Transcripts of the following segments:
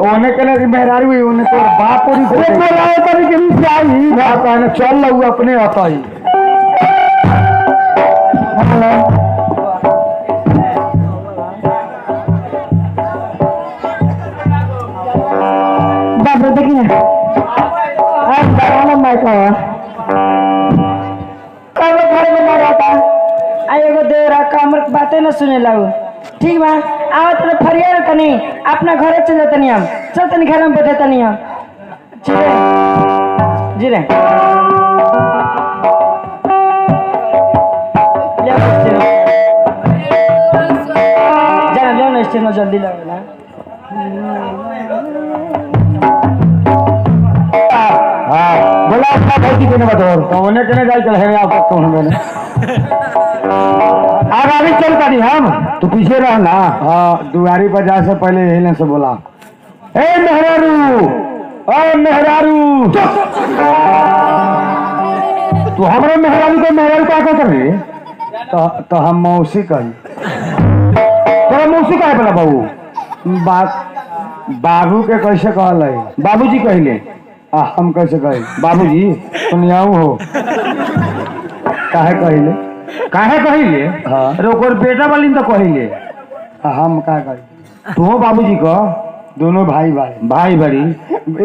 ओने के मेहरारू ओने तो बाप और चल लू अपने आता ही बाबू देखिए कब घर में ना रहता एगो देवरा कमर बातें न सुने लागू ठीक बा आवत तो फरियाद तनी अपना घरे चले तनी हम चल तनी घर में बैठे तनी हम जी रे जाना जाओ ना स्टेशन में जल्दी लगेगा बोला अच्छा भौजी के बताओ तो उन्हें कहने जाए चल है आप तो मैंने आगे चल करी हम तू पीछे रह ना। हाँ दुआरी पर जा से पहले यही से बोला ए मेहरारू ओ मेहरारू तू हमारे मेहरारू को मेहरारू क्या कर रही तो हम मौसी कही तेरा मौसी का है पहला बाबू बाबू के कैसे कहल है बाबूजी कहले हम कैसे कहे बाबूजी सुनियाऊ हो काहे कहिले हाँ ओकर बेटा वाली तो कहिले हम का कही तू बाबूजी को दोनों भाई बड़ी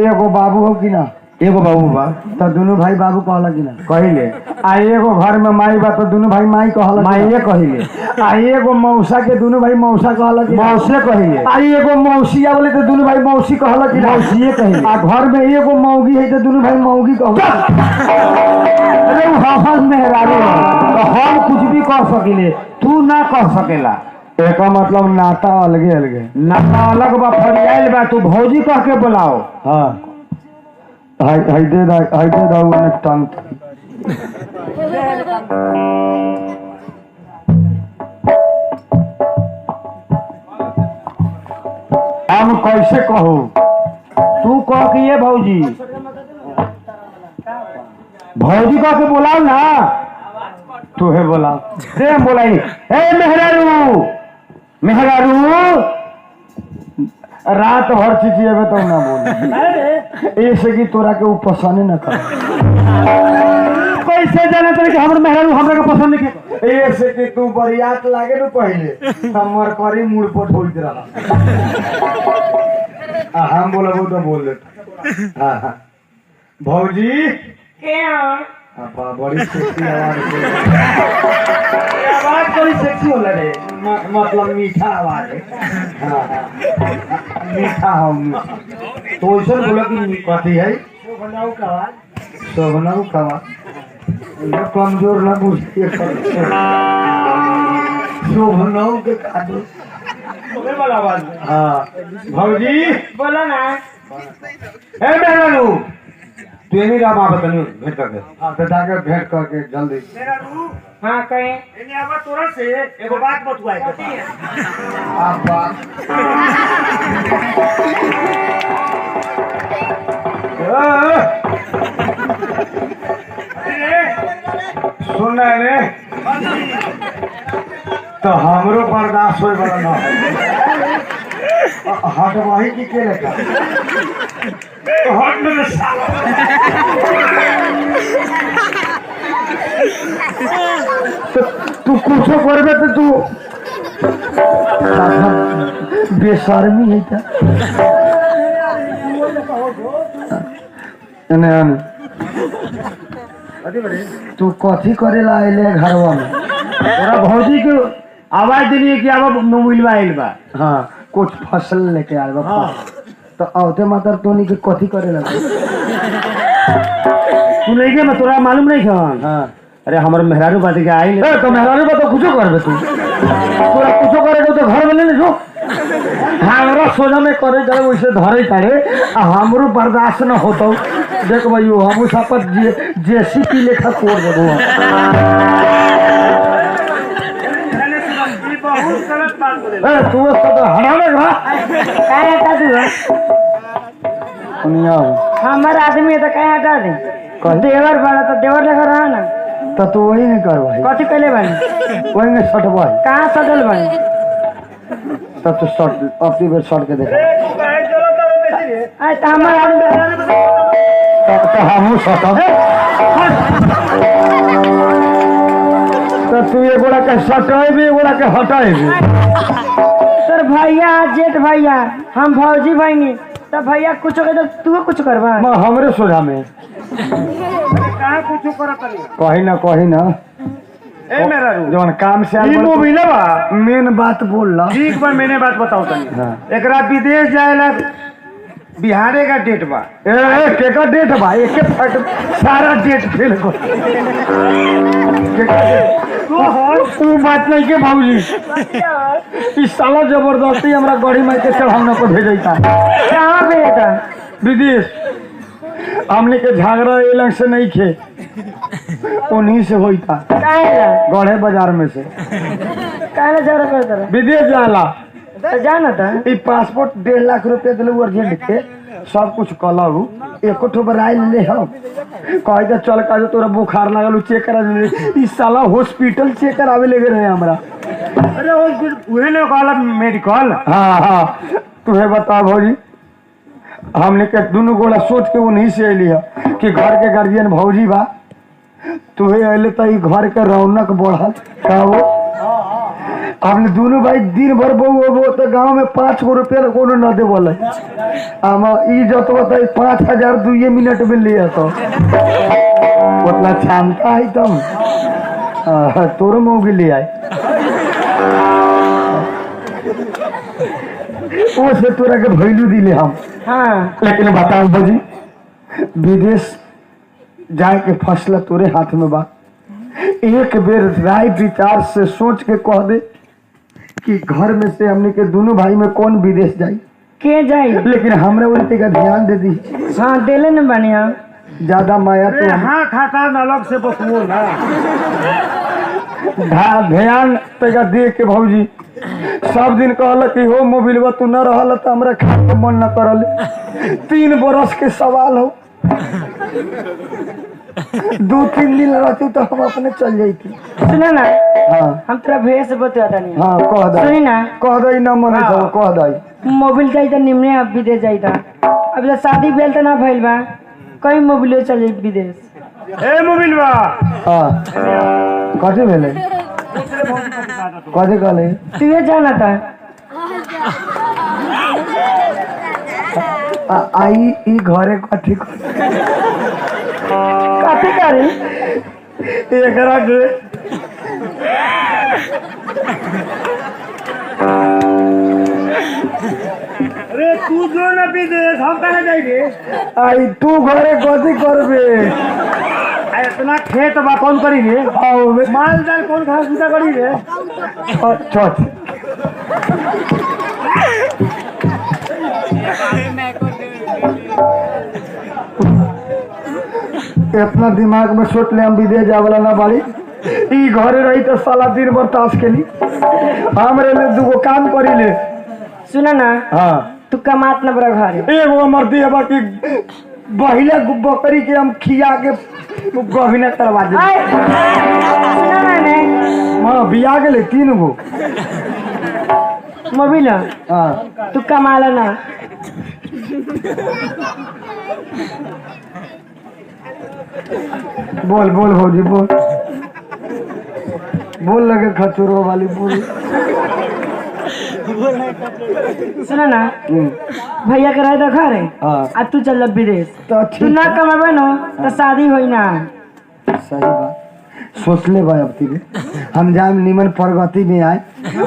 एगो बाबू हो कि ना एगो बाबू बा तो दोनों भाई बाबू कहला कि ना कहिले आ एगो घर में माई बा तो दोनों भाई माई कहला माई कहिले आ एगो मौसा के दोनों भाई मौसा कहला कि मौसे कहिले आ एगो मौसिया बोले तो दोनों भाई मौसी कहला कि मौसिए कहिले आ घर में एगो मौगी है तो दोनों भाई मौगी कहला अरे हम मेहरारू तो हम कुछ भी कह सकिले तू ना कह सकेला एक मतलब नाता अलगे नाता अलग बा फरियाल बा तू भौजी कह के बुलाओ। हाँ हाय दे दाऊ टांग हम कैसे कहो तू कह कि ये भौजी कह के बोलाओ ना तू है बोला दे बोलाई ए मेहरारू रात भर चिचिएबे तो ना बोल ऐसे कि तोरा के वो पसंद न कर कैसे जाने तेरे कि हमर मेहरारू हमरा के पसंद नहीं ऐसे कि तू बरियात लागे न पहले हमर करी मुड़ पर होइत रहा हम बोलबो तो बोल दे हां भौजी बड़ी सेक्सी आवाज बड़ी सेक्सी होला रे मतलब मीठा आवाज है। मीठा हम तो ऐसा बोला कि कथी है शोभनाऊ का आवाज कमजोर ना बुझती शोभनाऊ के कादो वाला आवाज। हाँ भौजी बोला ना ए मेहरारू तू नहीं रहा माँ बतानी भेंट करके हाँ तो जाकर भेंट करके जल्दी हाँ कहीं इन्हें अब तोरा से एगो बात बतवाए के आप बात सुन रे तो हमरो बर्दाश्त होए वाला ना हट वही की के लेका हट में साला तू कुछ करबे तो तू बेशर्मी है क्या तू कथी करे ला आइले घरवा में तोरा भौजी के आवाज दिली कि अब मोबाइलवा आइल बा। हाँ कुछ फसल लेके आइल बा। हाँ। तो औते मातर तोनी के कथी करे ला तू नहीं के तोरा मालूम नहीं खान। हाँ अरे हमारे मेहरारू बात के आई तो मेहरारू बात तो कुछ करबे तू तोरा कुछ करे तो घर में ले जो हमरा सोना में करे जाए वैसे धरे तारे हमरो बर्दाश्त न होतो देख भाई हम सापत जेसीपी लेखा कोड़ देबो बहुत गलत बात बोले ए तू तो हरामे का काय हटा दू सुनिया हमर आदमी तो काय हटा दे देवर बना तो देवर लेकर रहा ना तो तू वही नहीं कर भाई कथी कहले बानी वही नहीं सटवाई कहाँ सटल बानी तब तो शॉर्ट अपनी बेर शॉर्ट के देखा आए तो हमारा तो हमहू शॉर्ट तो तू एगोड़ा के सटाएबी एगोड़ा के हटाएबी सर भैया जेठ भैया हम भौजी भाई तब भैया कुछ हो तो तू कुछ करवा मैं हमरे सोझा में कहाँ कुछ करत कही ना ए मेरा रू जवन काम से ई मूवी ना बा मेन बात बोल ला ठीक बा मैंने बात बताओ तनी हाँ। एकरा विदेश जाएला बिहारे का डेट बा ए केका डेट भाई एक फट सारा डेट फेल कर तू बात नहीं के भाऊजी इस साला जबरदस्ती हमरा गड़ी मार के चढ़ावना को भेजता कहाँ भेजा विदेश हमने के झगड़ा एलंग से नहीं खे उन्हीं से होता गढ़े बाजार में से काहे जरा करता विदेश जाला तो जाना था ई पासपोर्ट 1.5 लाख रुपया दिले अर्जेंट के सब कुछ कलहू एको ठो बराई ले हम कहे तो चल का तोरा बुखार लागल चेक करा दे ई साला हॉस्पिटल चेक करावे ले रहे हमरा अरे उहे ने कहला मेडिकल हाँ तुहे बता भौजी हमने के दोनों गोला सोच के उन्हीं से अली है कि घर के गार्जियन भौजी बा तुहे अले तो ई घर के रौनक बढ़ल का वो हमने दोनों भाई दिन भर वो तो गांव में 5 गो रुपया कोनो न दे बोले हम ई जत बताई 5000 2 मिनट में लिया तो उतना क्षमता है तुम तोर मौगी ले आए वो से तोरा के भैलू दिले हम हाँ लेकिन बताओ भौजी विदेश जाए के फैसला तोरे हाथ में बा एक बेर राय विचार से सोच के कह दे कि घर में से हमने के दोनों भाई में कौन विदेश जाई के जाई लेकिन हमरा उल्टे का ध्यान दे दी हाँ देले न बढ़िया ज्यादा माया अरे तो हाँ खाता अलग से बसमो ना ध्यान तेगा दे के भौजी सब दिन कहल कि हो मोबिलवा तू न रहल तो हमरा खाए के मन न करल 3 बरस के सवाल हो 2-3 दिन रहती तो हम अपने चल जाती सुना ना हाँ हम तेरा भेज से बता नहीं हाँ कह दे सुनी ना कह दे न मन तो कह दे मोबिल जाई त निमने अब विदेश जाई था अब जब शादी भेल त ना भइल बा कई मोबिल चल जाई विदेश ए मोबिल बा हाँ कथी भेले कथी कहले तू ये जाना था आई ई घरे कथी काफी करी एकरा के अरे तू जो ना विदेश हम कहाँ जाएंगे आई तू घरे कथी करबे इतना खेत बा कौन करी रे आओ बे माल जाल कौन घास भूसा करी रे चल इतना दिमाग में सोच ले हम विदेश जावला ना बाड़ी ई घरे रही तो साला दिन भर ताश खेली हमरे ले दूगो काम करी ले सुना ना हाँ तू कमात न बड़ा घर एगो मर्दी है बाकी बहिला बकरी के हम खिया के गहिना करवा दे सुना ना ने हाँ बिया गेले 3 गो मोबिल हाँ तू कमाला ना बोल बोल भौजी बोल बोल लगे खचुरो वाली बोल सुना ना भैया के रहे तो घर है हाँ आ तू चल विदेश तो तू ठीक ना कमाबे न तो शादी होई ना सही बात सोच ले भाई अब तीरे हम जाए निमन प्रगति में आए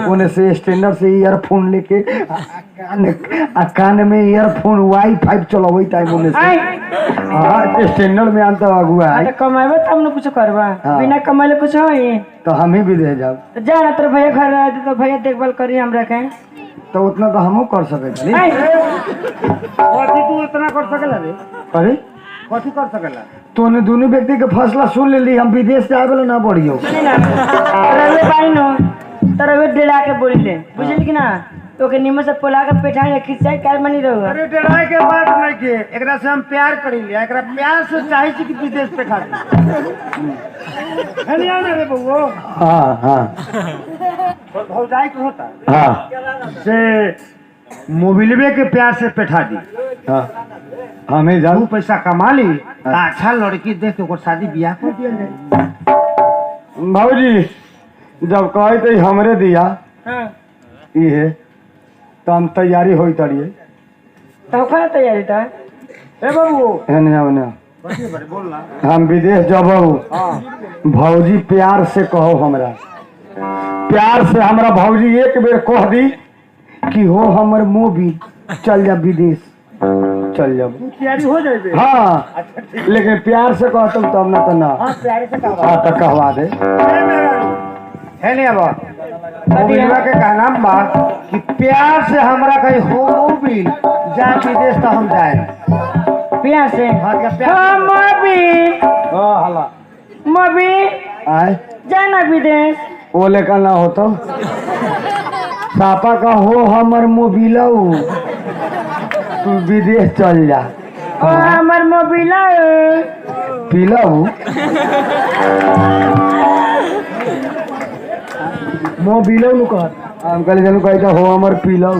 उन्हें से स्टैंडर्ड से ईयरफोन लेके कान में ईयरफोन वाईफाई चलावे टाइम उन्हें से हाँ स्टैंडर्ड में आता अगुआ है कमाबे तब न कुछ करबा हाँ। बिना कमाले कुछ होई तो हम ही भी दे जाओ तो जा ना तेरे भैया घर रहे तो भैया देखभाल करी हम रखे तो उतना तो हमू कर सके कथी तू इतना कर सकेला रे अरे कथी कर सकेला तूने दोनों व्यक्ति के फैसला सुन ले ली हम विदेश जाए वाला ना बढ़ियो रवे बाई नो तरवे डेला के बोली ले बुझली कि ना तो के निमन से पोला के पेठाए खिंचाई काल बनी रहो। अरे डराए के बात नहीं के एकरा से हम प्यार करी लिया एकरा प्यार से चाहे छी कि विदेश पे खा है ना रे बउओ। हाँ हाँ भौजाई के होता हाँ से मोबिलवे के प्यार से बैठा दी हाँ हमें दू जान पैसा कमा ली तो अच्छा लड़की देख के ओकर शादी ब्याह कर दिया जाए। भाजी जब कहे तो हमरे दिया हां ये तो हम तैयारी होई तड़िए तो खा तैयारी था। ए बाबू बोल ना हम विदेश जबऊ भौजी प्यार से कहो हमरा प्यार से हमरा भौजी एक बेर कह दी कि हो हमर मोबिल चल जा विदेश चल जा तैयारी हो जाए हाँ लेकिन प्यार से कहते तब ना तो ना हाँ प्यारे से कहा हाँ तो कहवा दे है नहीं अब मोबिलवा के कहना बा कि प्यार से हमरा कहीं हो मोबिल जा विदेश तो हम जाए प्यार से हाँ क्या प्यार हां मबी हाँ हला मबी आए जाना विदेश वो लेकर ना हो तो सापा का हो हमर मोबिलऊ तू विदेश चल जा ओ हमर मोबिला पिलऊ मोबिलऊ नु कह हम कल जनु कहता हो हमर पिलऊ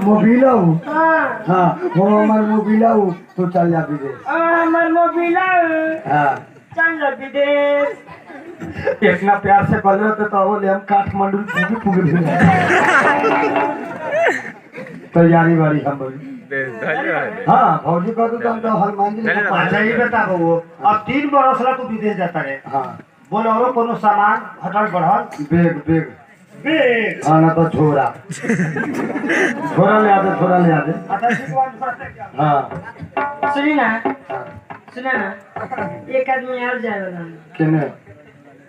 मोबिलऊ हाँ हो हमर मोबिलऊ तू चल जा विदेश ओ हमर मोबिला हाँ चल विदेश। इतना प्यार से कर रहे तो वो ले हम काठमांडू पूगे भी तैयारी वाली हम हाँ भौजी कह तो हम तो हनुमान जी अच्छा ये बता वो अब 3 बरस ला तू विदेश जाता रे हाँ बोल और कोनो सामान हटल बढ़ल बेग बेग बेग हाँ ना तो झोरा झोरा ले आते अच्छा ठीक हाँ सुना ना एक आदमी और जाए वाला केने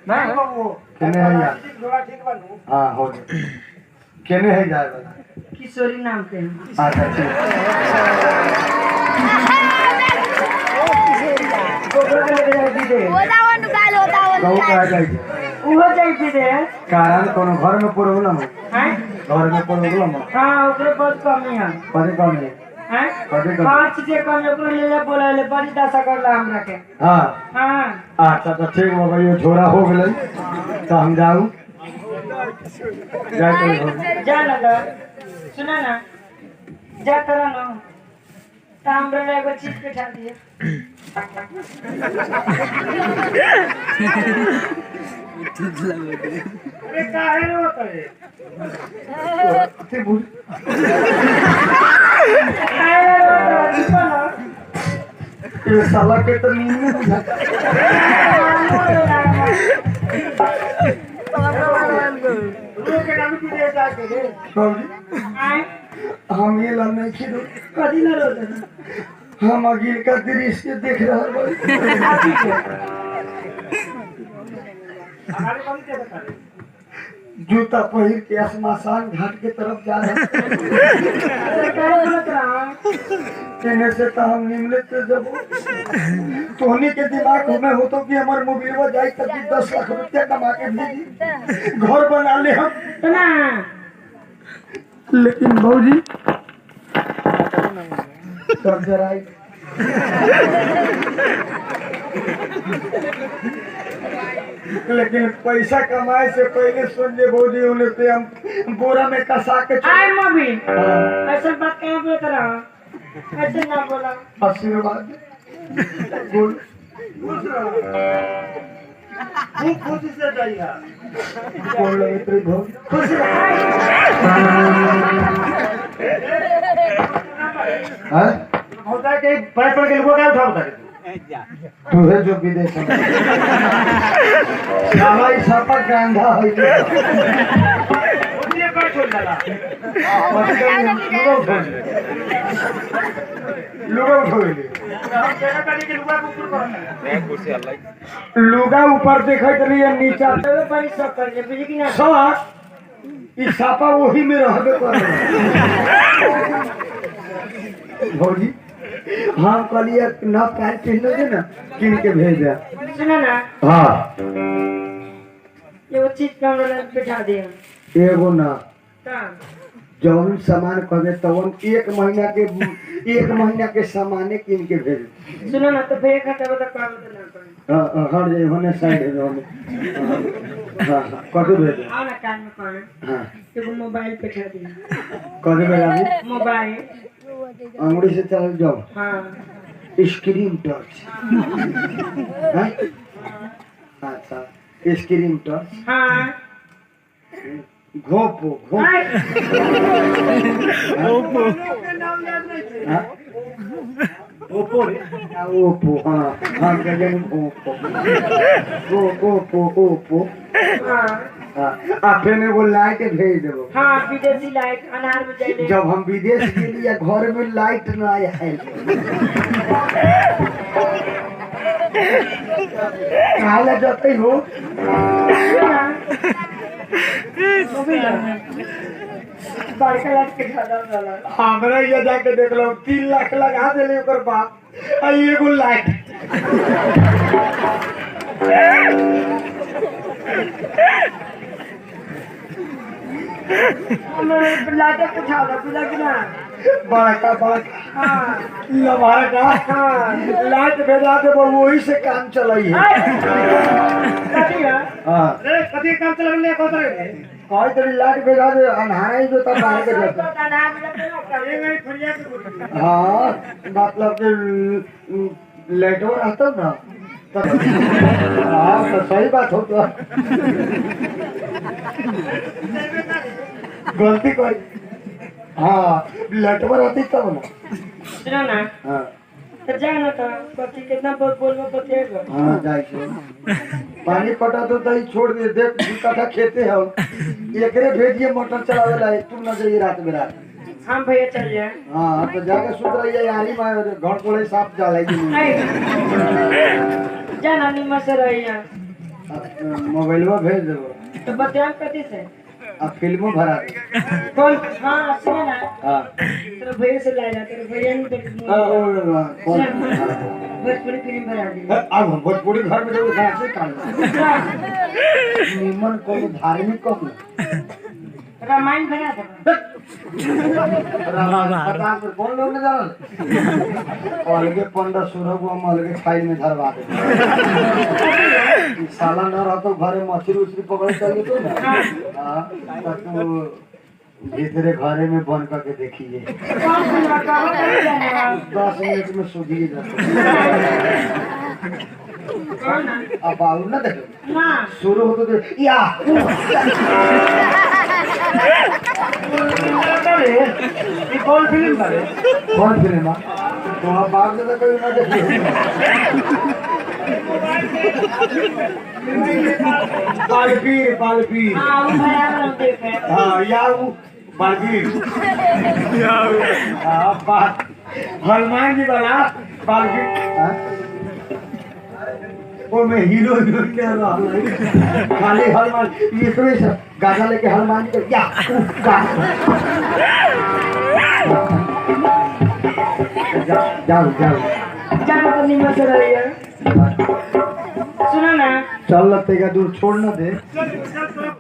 बाबू केने है यार जोड़ा ठीक बनू हाँ हो गया केने है जाए वाला किशोरी नाम के हैं। अच्छा ठीक गोबर के लेके जाए विदेश कहू कहा जाए उहो जाए विदेश कारण कोनो घर में प्रॉब्लम है हैं। घर में प्रॉब्लम है हाँ ओकरे बहुत कमी है कभी कम नहीं हैं। कभी कम 5 चीजें कम ओकरे ले बोला ले बड़ी दशा करला हमरा के। हाँ हाँ अच्छा तो ठीक हो गई झोरा हो गए तो हम जाऊ जा ना तो सुना ना जा करा ना तो हमरा ले एगो चीज बैठा दिए। अरे काहे रो करे ये साला के तो नींद में बुझा के नाम की दे जाके रे हम ये लन नहीं खिलो कदी ना रोते हम अगिल का दृश्य देख रहा हमारे कौन के बता रे जूता पहिर के शमशान घाट के तरफ जा रहा कहने से तो हम निमले से जब तोहनी के दिमाग में हो तो कि हमारे मोबाइल जाए तब 10 लाख रुपया कमा के भेजी घर बना ले हम ना लेकिन भौजी सब जरा लेकिन पैसा कमाए से पहले सुन जे भौजी उन्हें पे हम बोरा में कसा के आई मम्मी ऐसा बात कहाँ पे करा ऐसे ना बोला आशीर्वाद बोल खूब खुशी से जाइए बोल लगे तेरी भौजी खुश हैं होता है कि पैर पर के लोगों का उठा बता तू है जो विदेश में हमारी छापा गांधा है ये कर छोड़ डाला लुगा उठोले हम कहना ताली के लुगा ऊपर करना लुगा ऊपर देखत रहिए नीचा तो बड़ी सब कर ले बुझी कि ना सब ई छापा वही में रहबे करे भौजी हाँ कहलिए ना पैर पहनोगे ना किन के भेज दे सुना ना हाँ ये वो चीज का हमरा बैठा दिया एगो ना जौन सामान कहबे तवन एक महीना के सामाने किन के भेज। सुनो ना तो भैया खाता बता काम तो ना करें। हर जे होने साइड है होने। हां कथि भेज। आओ ना कान में कौन। हां तो मोबाइल पे खा दी। कथि भेज अभी मोबाइल अंगुली से चल जाओ। हां स्क्रीन टच। हां अच्छा स्क्रीन टच। हां घोपो ओप्पो ओप्पो हाँ गजन ओप्पो फिर वो लाइट भेज देबो। हाँ विदेशी लाइट अनार में जाए। जब हम विदेश गेली या घर में लाइट न आया है काला जते हो बड़का लाइट के खाता वाला। हमरा ये जाके देख लो 3 लाख लगा देले ओकर बाप आ एगो लाइट। हमरे लाइट के खाता बुझा कि ना। बड़का हां लबारा का हां लाइट भेजा दे वही से काम चलाई है। कथी है हां रे कथी काम चलाने को तो कोई तेरी लाइट भेजा दे अंधारा ही जो तब बाहर के जाता। पता ना मुझे तो करेंगे फरिया के। हाँ मतलब कि लाइट हो रहता ना तब। हाँ तो सही बात हो तो गलती कोई। हाँ लाइट पर रहती तब ना। सुनो ना हाँ तो जा ना तो कथी कितना बहुत बोलबो बतेगा। हाँ जाए पानी पटा तो तई छोड़ दे देख कटा खेते हो एकरे भेजिए मोटर चलावे ला तुम ना जाइए रात में रात। हम भैया चल जाए। हाँ तो जाके सुत रहिए यानी में घर कोले साफ जाला जा ना निम्मा से रहिए मोबाइल में भेज देबो। तो बताएं कथी से अब फिल्मों भरा दे। कौन। हाँ सुनो ना हाँ तेरे भैया से ला जा। तेरे भैया ने कौन भोजपुरी फिल्म बना दी। अब भोजपुरी घर में जो घर से काम निमन को धार्मिक को रामायण बना दो। पता कौन लोग ने जाना अलगे 15-16 को हम अलगे फाइल में धरवा दे। साला न रहा तो घरे मछली उछली पकड़ चल तो ना। हाँ तो भीतरे घरे में बन करके देखिए 10 मिनट में सूझिए अब बाबू ना देखो ना शुरू हो तो या कौन फिल्म बारे कौन फिल्म तो आप बाप दादा कभी ना देखिए। बालवीर हाँ वो भैया लोग देखे। हाँ यार वो बालवीर हाँ बात हनुमान जी वाला बालवीर वो में हीरो क्या रहा खाली हनुमान ये तो गाना लेके हनुमान जी क्या जाओ जाना तो निम्मा से रहिए। सुनो ना चल लगते दूर छोड़ ना दे।